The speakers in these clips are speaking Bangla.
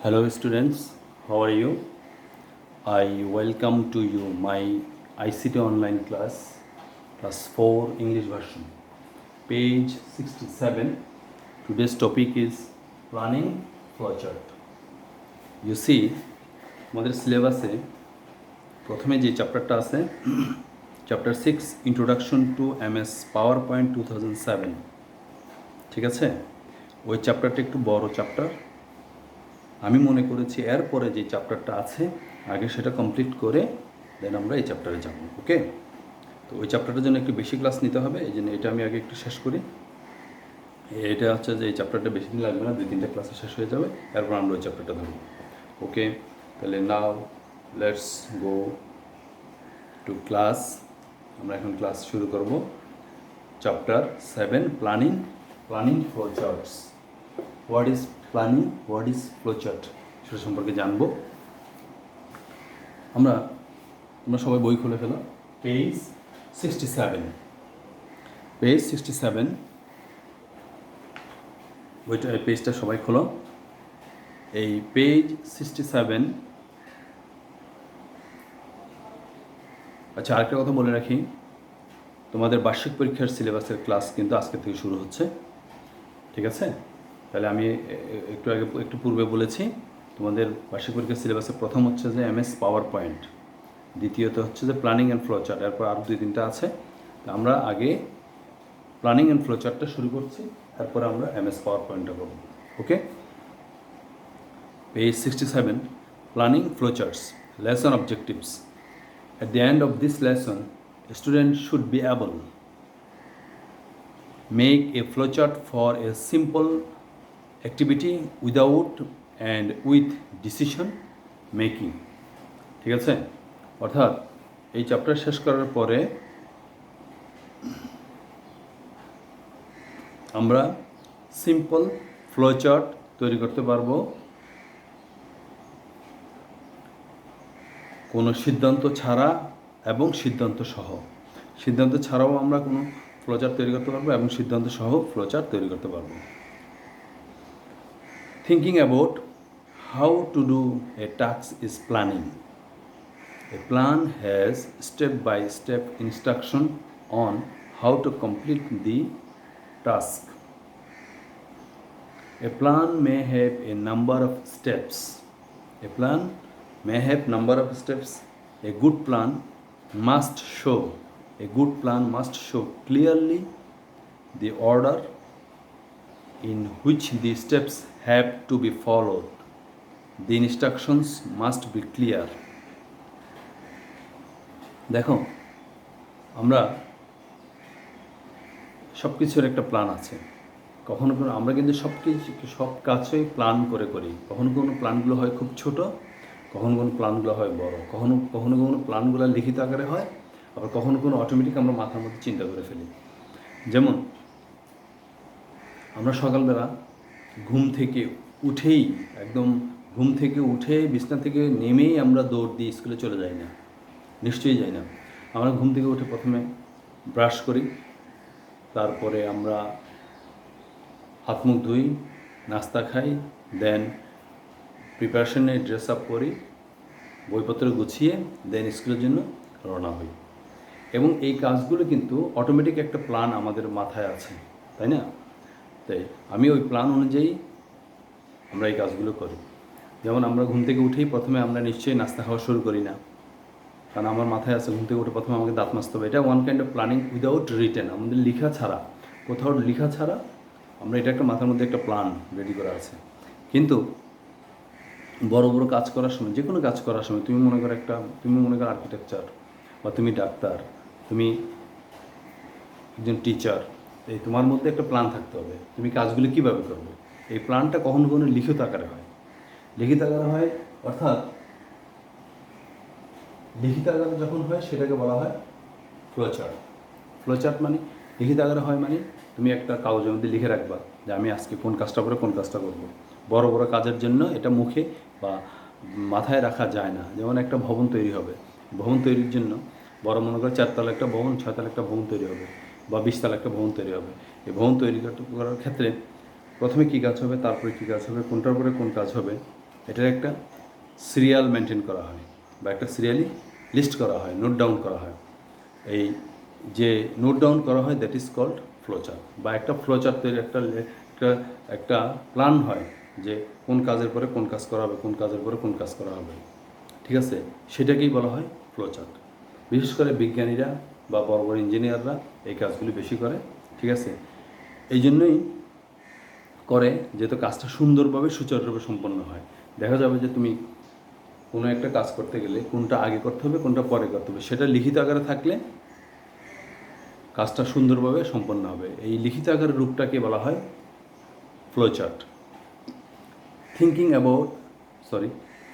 Hello students, how are you? I welcome to you my ICT online class 4 English version, page 67. Today's topic is planning flowchart. You see, আমাদের সিলেবাসে প্রথমে যে চ্যাপ্টারটা আছে chapter 6 introduction to MS PowerPoint 2007, ঠিক আছে? ওই চ্যাপ্টারটা একটু বড় চ্যাপ্টার। আমি মনে করেছি এরপরে যে চ্যাপ্টারটা আছে আগে সেটা কমপ্লিট করে দেন আমরা এই চ্যাপ্টারে যাব। ওকে, তো ওই চ্যাপ্টারটার জন্য একটু বেশি ক্লাস নিতে হবে, এই জন্য এটা আমি আগে একটু শেষ করি। এটা হচ্ছে যে এই চ্যাপ্টারটা বেশি দিন লাগবে না, 2-3টা ক্লাসে শেষ হয়ে যাবে, এরপর আমরা ওই চ্যাপ্টারটা ধরব। ওকে, তাহলে now let's go to class. আমরা এখন ক্লাস শুরু করব। Chapter 7, planning flowcharts. What is planning, what is flowchart, সেটা সম্পর্কে জানবো। আমরা সবাই বই খুলে ফেলো, পেজ 67। পেজ 67, বইটা পেজটা সবাই খোলো। এই পেজ 67। আচ্ছা, আরেকটা কথা বলে রাখি, তোমাদের বার্ষিক পরীক্ষার সিলেবাসের ক্লাস কিন্তু আজকে থেকে শুরু হচ্ছে, ঠিক আছে? তাহলে আমি একটু পূর্বে বলেছি, তোমাদের বার্ষিক পরীক্ষার সিলেবাসের প্রথম হচ্ছে যে MS PowerPoint, দ্বিতীয়ত হচ্ছে যে প্ল্যানিং অ্যান্ড ফ্লোচার্ট, এরপর আরও 2-3টা আছে। তো আমরা আগে প্ল্যানিং অ্যান্ড ফ্লোচার্টটা শুরু করছি, তারপরে আমরা MS PowerPointটা করব। Okay, page 67, planning flowcharts, lesson objectives. At the end of this lesson, a student should be able make a flowchart for a simple activity without and with decision making, ঠিক আছে? অর্থাৎ এই চ্যাপ্টার শেষ করার পরে আমরা সিম্পল ফ্লোচার্ট তৈরি করতে পারবো, কোনো সিদ্ধান্ত ছাড়া এবং সিদ্ধান্ত সহ। সিদ্ধান্ত ছাড়াও আমরা কোনো ফ্লোচার্ট তৈরি করতে পারবো এবং সিদ্ধান্ত সহ ফ্লোচার্ট তৈরি করতে পারবো। Thinking about how to do a task is planning. A plan has step-by-step instruction on how to complete the task. A plan may have a number of steps. A plan may have number of steps. A good plan must show clearly the order in which the steps have to be followed. The instructions must be clear. দেখো, আমরা সব কিছুর একটা প্ল্যান আছে। কখনো আমরা কিন্তু সব কাজই প্ল্যান করে করি। কখনো প্ল্যানগুলো হয় খুব ছোট, কখনো প্ল্যানগুলো হয় বড়, কখনো প্ল্যানগুলো লিখিত আকারে হয়, আবার কখনো অটোমেটিক আমরা মাথার মধ্যে চিন্তা করে ফেলি। যেমন আমরা সকালবেলা ঘুম থেকে উঠে বিছনা থেকে নেমেই আমরা দৌড় দিয়ে স্কুলে চলে যাই না, নিশ্চয়ই যাই না। আমরা ঘুম থেকে উঠে প্রথমে ব্রাশ করি, তারপরে আমরা হাত মুখ ধুই, নাস্তা খাই, দেন প্রিপারেশনে ড্রেস আপ করি, বইপত্র গুছিয়ে দেন স্কুলের জন্য রওনা হই। এবং এই কাজগুলো কিন্তু অটোমেটিক একটা প্ল্যান আমাদের মাথায় আছে, তাই না? তাই আমি ওই প্ল্যান অনুযায়ী আমরা এই কাজগুলো করি। যেমন আমরা ঘুম থেকে উঠেই প্রথমে আমরা নিশ্চয়ই নাস্তা খাওয়া শুরু করি না, কারণ আমার মাথায় আছে ঘুম থেকে উঠে প্রথমে আমাকে দাঁত মাজতে হবে। এটা one kind of planning without written, আমাদের কোথাও লেখা ছাড়া আমরা এটা একটা মাথার মধ্যে একটা প্ল্যান রেডি করা আছে। কিন্তু বড় বড় কাজ করার সময়, যে কোনো কাজ করার সময় তুমি মনে করো আর্কিটেকচার, বা তুমি ডাক্তার, তুমি একজন টিচার, এই তোমার মধ্যে একটা প্ল্যান থাকতে হবে, তুমি কাজগুলো কীভাবে করবে। এই প্ল্যানটা কখনো লিখিত আকারে হয়, অর্থাৎ লিখিত আকারে যখন হয় সেটাকে বলা হয় ফ্লোচার্ট। মানে লিখিত আকারে হয় মানে তুমি একটা কাগজের মধ্যে লিখে রাখবা যে আমি আজকে কোন কাজটা করে কোন কাজটা করব। বড় বড় কাজের জন্য এটা মুখে বা মাথায় রাখা যায় না। যেমন একটা ভবন তৈরি হবে, ভবন তৈরির জন্য বড় মনে করে 4তলা একটা ভবন, 6তলা একটা ভবন তৈরি হবে, বা 20তলা একটা ভবন তৈরি হবে। এই ভবন তৈরি করার ক্ষেত্রে প্রথমে কী কাজ হবে, তারপরে কী কাজ হবে, কোনটার পরে কোন কাজ হবে, এটার একটা সিরিয়াল মেনটেন করা হয় বা একটা সিরিয়ালি লিস্ট করা হয়, নোট ডাউন করা হয়। এই যে নোট ডাউন করা হয় দ্যাট ইজ কল্ড ফ্লোচার্ট। বা একটা ফ্লোচার্ট তৈরি একটা একটা প্ল্যান হয় যে কোন কাজের পরে কোন কাজ করা হবে, কোন কাজের পরে কোন কাজ করা হবে, ঠিক আছে, সেটাকেই বলা হয় ফ্লোচার্ট। বিশেষ করে বিজ্ঞানীরা বা বড় বড় ইঞ্জিনিয়াররা এই কাজগুলি বেশি করে, ঠিক আছে। এই জন্যই করে যেহেতু কাজটা সুন্দরভাবে সুচারুরূপে সম্পন্ন হয়। দেখা যাবে যে তুমি কোনো একটা কাজ করতে গেলে কোনটা আগে করতে হবে কোনটা পরে করতে হবে সেটা লিখিত আকারে থাকলে কাজটা সুন্দরভাবে সম্পন্ন হবে। এই লিখিত আকারের রূপটাকে বলা হয় flowchart.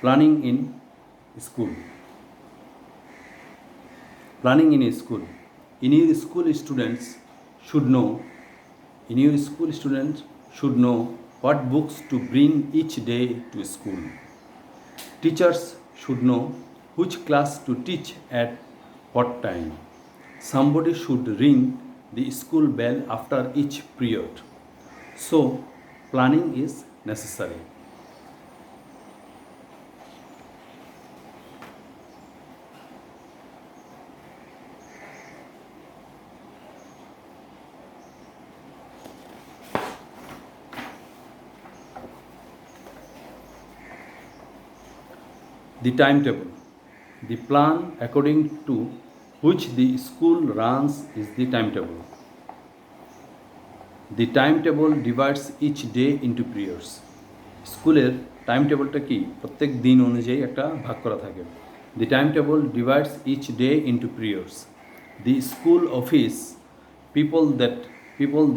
Planning in school. Planning in a school. In your school, students should know what books to bring each day to school. Teachers should know which class to teach at what time. Somebody should ring the school bell after each period. So, planning is necessary. The timetable. The plan according to which the school runs is the timetable. The timetable divides each day into periods. স্কুলের টাইম টেবলটা কি প্রত্যেক দিন অনুযায়ী একটা ভাগ করা থাকে। The timetable divides each day into periods. The school office people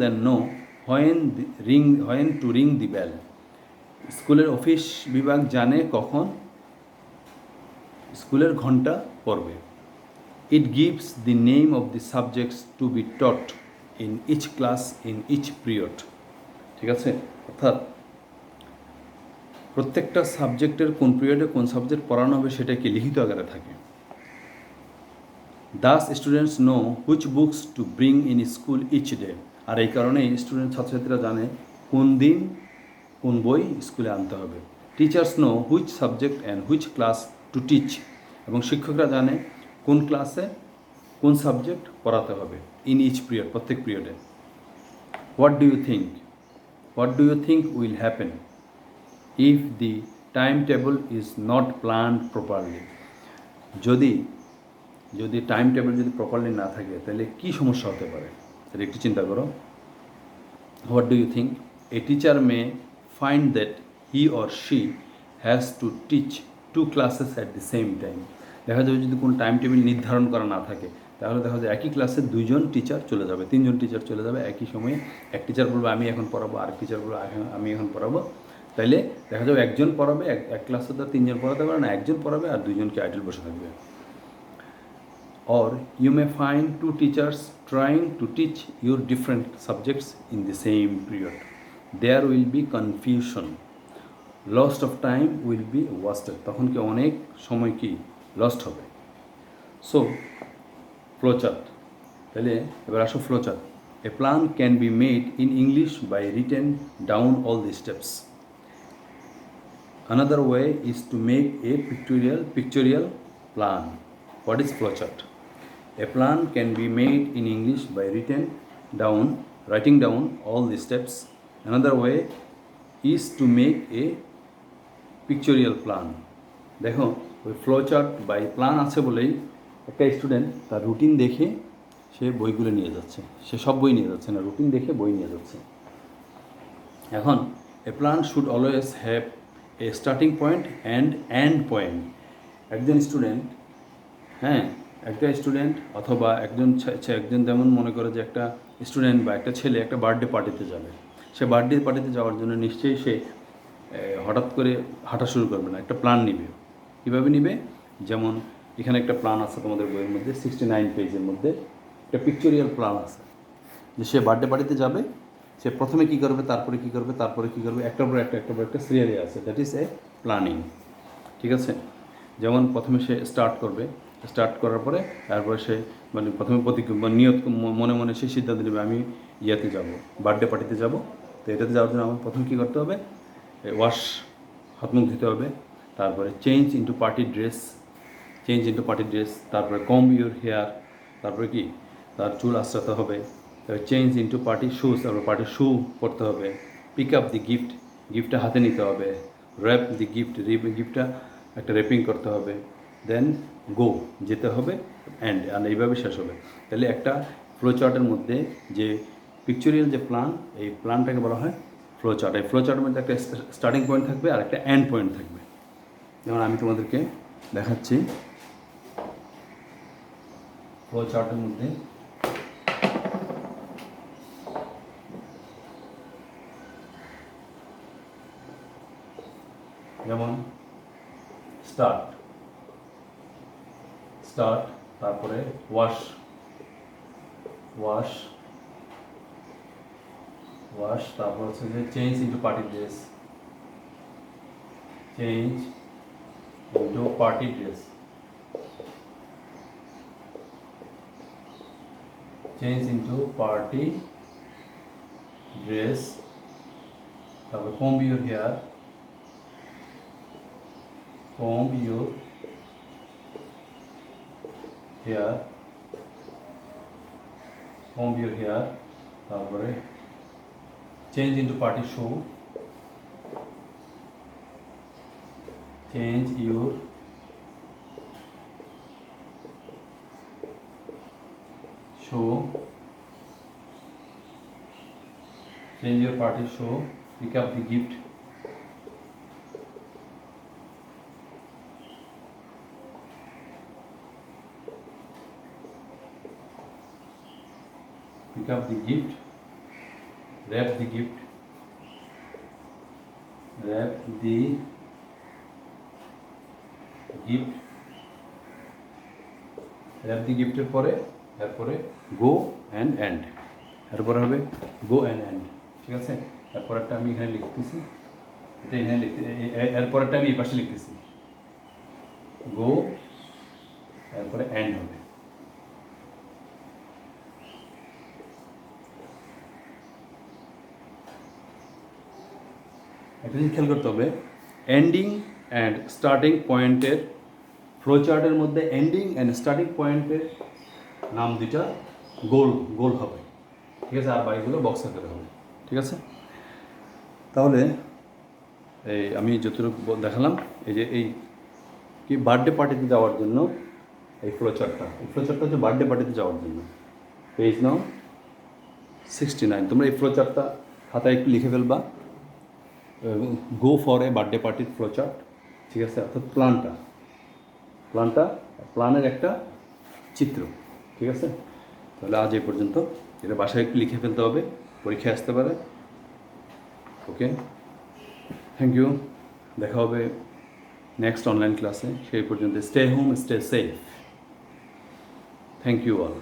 then know when to ring the bell. স্কুলের অফিস বিভাগ জানে কখন স্কুলের ঘন্টা পড়বে। It gives the name of the subjects to be taught in each class in each period. ঠিক আছে, অর্থাৎ প্রত্যেকটা সাবজেক্টের কোন পিরিয়ডে কোন সাবজেক্ট পড়ানো হবে সেটা কি লিখিত আকারে থাকে। Thus students know which books to bring in school each day. আর এই কারণেই ছাত্রছাত্রীরা জানে কোন দিন কোন বই স্কুলে আনতে হবে। Teachers know which subject and which class to teach. এবং শিক্ষকরা জানে কোন ক্লাসে কোন সাবজেক্ট পড়াতে হবে ইন ইচ পিরিয়ড, প্রত্যেক পিরিয়ডে। What do you think will happen if the timetable is not planned properly? যদি টাইম টেবিল যদি প্রপারলি না থাকে তাহলে কী সমস্যা হতে পারে সেটা একটু চিন্তা করো। What do you think? A teacher may find that he or she has to teach 2 classes at the same time. দেখা যাবে যদি কোনো টাইম টেবিল নির্ধারণ করা না থাকে তাহলে দেখা যায় একই ক্লাসে 2জন টিচার চলে যাবে, 3জন টিচার চলে যাবে একই সময়ে। এক টিচার বলবে আমি এখন পড়াবো, আরেক টিচার বলবে আমি এখন পড়াবো। তাইলে দেখা যাবে একজন পড়াবে, এক ক্লাসে তো 3জন পড়াতে পারে না, একজন পড়াবে আর 2জনকে আইডল বসে থাকবে। Or you may find 2 teachers trying to teach your different subjects in the same period. There will be confusion. Lost of time will be wasted. তখন কি অনেক সময় কি লস্ট হবে। সো ফ্লোচার্ট, তাহলে এবার আসো flowchart. A plan can be made in English by written down all the steps. Another way is to make a pictorial plan. What is flowchart? A plan can be made in English by writing down all the steps. Another way is to make a pictorial plan. দেখো ওই ফ্লোচার্ট বাই প্ল্যান আছে বলেই একটা স্টুডেন্ট তার রুটিন দেখে সে বইগুলো নিয়ে যাচ্ছে, সে সব বই নিয়ে যাচ্ছে না, রুটিন দেখে বই নিয়ে যাচ্ছে। এখন a plan should always have a starting point and end point. একজন স্টুডেন্ট অথবা একজন যেমন মনে করে যে একটা স্টুডেন্ট বা একটা ছেলে একটা বার্থডে পার্টিতে যাবে, সে বার্থডে পার্টিতে যাওয়ার জন্য নিশ্চয়ই সে হঠাৎ করে হাঁটা শুরু করবে না, একটা প্ল্যান নিবে। কীভাবে নিবে? যেমন এখানে একটা প্ল্যান আছে তোমাদের বইয়ের মধ্যে 69 পেজের মধ্যে একটা পিকচরিয়াল প্ল্যান আছে যে সে বার্থডে পার্টিতে যাবে, সে প্রথমে কী করবে, তারপরে কী করবে, একটার পর একটা সিরিয়ালে আছে, দ্যাট ইজ এ প্ল্যানিং। ঠিক আছে, যেমন প্রথমে সে স্টার্ট করার পরে তারপরে সে প্রথমে নিয়ত মনে মনে সে সিদ্ধান্ত নেবে আমি বার্থডে পার্টিতে যাব। তো এটাতে যাওয়ার জন্য আমার প্রথমে কী করতে হবে, হাত মুখ ধুতে হবে। তারপরে চেঞ্জ ইন্টু পার্টি ড্রেস, তারপরে কম ইউর হেয়ার, তারপরে কি তার চুল আঁচড়াতে হবে। চেঞ্জ ইন্টু পার্টি শুজ, তারপর পার্টির শু পরতে হবে। পিক আপ দি গিফট, গিফটটা হাতে নিতে হবে। র্যাপ দি গিফট, গিফটটা একটা র্যাপিং করতে হবে। দেন গো, যেতে হবে। অ্যান্ড এইভাবে শেষ হবে। তাহলে একটা ফ্লো চার্টের মধ্যে যে পিকচুরিয়াল যে প্ল্যান, এই প্ল্যানটাকে বলা হয় ফ্লো চার্ট। এই ফ্লো চার্টের মধ্যে একটা স্টার্টিং পয়েন্ট থাকবে আর একটা এন্ড পয়েন্ট থাকবে। যেমন আমি তোমাদেরকে দেখাচ্ছি ফ্লো চার্টের মধ্যে। যেমন স্টার্ট, তারপরে ওয়াশ, তারপর হচ্ছে যে change into party dress, change into party dress, তারপর comb your hair, তারপরে change into party shoe, change your party shoe, pick up the gift, wrap the gift, wrap the গিফটের পরে এরপরে গো অ্যান্ড এন্ড, এরপরে হবে গো অ্যান্ড এন্ড। ঠিক আছে, এরপরেরটা আমি এখানে লিখতেছি, এটা এখানে এরপরেরটা আমি এই পাশে লিখতেছি, গো এরপরে এন্ড হবে। একটা জিনিস খেয়াল করতে হবে, এন্ডিং অ্যান্ড স্টার্টিং পয়েন্টের ফ্লো চার্টের মধ্যে এন্ডিং অ্যান্ড স্টার্টিং পয়েন্টের নাম দুইটা গোল হবে। ঠিক আছে, আর বাকিগুলো বক্স আকারে হবে। ঠিক আছে, তাহলে এই আমি যতটুকু দেখালাম, এই যে এই কি বার্থডে পার্টিতে যাওয়ার জন্য এই ফ্লো চার্টটা হচ্ছে বার্থডে পার্টিতে যাওয়ার জন্য। পেজ নাও 69। তোমরা এই ফ্লো চার্টটা খাতায় একটু লিখে ফেলবা, গো ফর এ বার্থডে পার্টির ফ্লো চার্ট। ঠিক আছে, অর্থাৎ প্ল্যানের একটা চিত্র। ঠিক আছে, তাহলে আজ এই পর্যন্ত। এটা বাসায় একটু লিখে ফেলতে হবে, পরীক্ষায় আসতে পারে। Okay, thank you. দেখা হবে নেক্সট অনলাইন ক্লাসে। সেই পর্যন্ত stay home, stay safe. Thank you all.